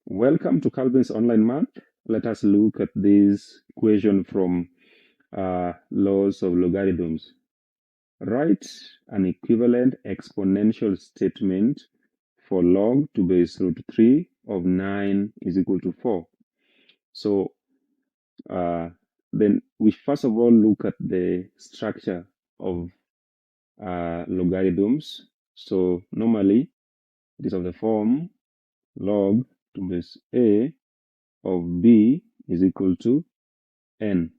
Welcome to Calvin's Online Math. Let us look at this equation from laws of logarithms. Write an equivalent exponential statement for log to base root 3 of 9 is equal to 4. So then we first of all look at the structure of logarithms. So normally it is of the form log to base a of b is equal to n.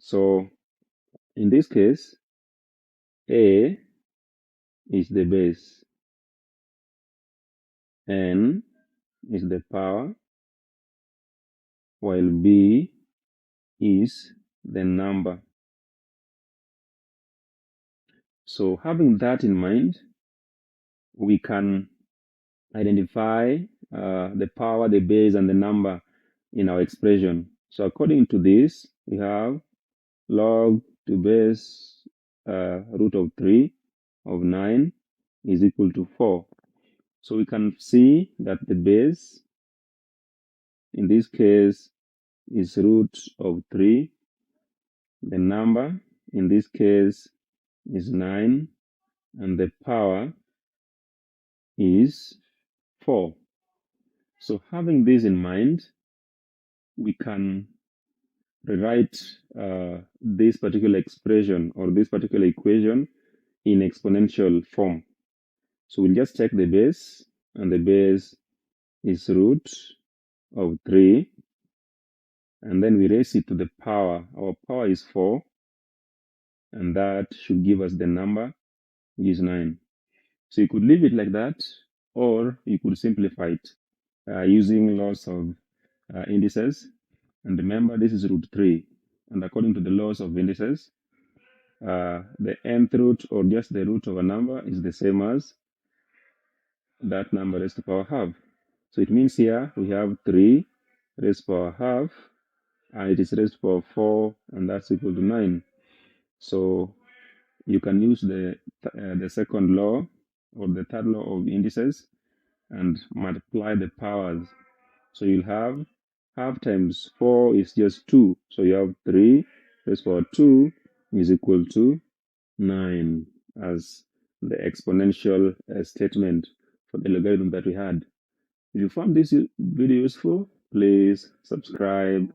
So in this case, a is the base, n is the power, while b is the number. So having that in mind, we can identify the power, the base, and the number in our expression. So according to this, we have log to base root of 3 of 9 is equal to 4. So we can see that the base in this case is root of 3. The number in this case is 9, and the power is 4. So having this in mind, we can rewrite this particular expression or this particular equation in exponential form. So we'll just take the base, and the base is root of 3, and then we raise it to the power. Our power is 4, and that should give us the number, which is 9. So you could leave it like that, or you could simplify it using laws of indices. And remember, this is root 3. And according to the laws of indices, the nth root or just the root of a number is the same as that number raised to power half. So it means here we have 3 raised to power half, and it is raised to power 4, and that's equal to 9. So you can use the second law or the third law of indices and multiply the powers. So you'll have half times 4 is just 2. So you have 3 raised to power 2 is equal to 9 as the exponential statement for the logarithm that we had. If you found this video useful, please subscribe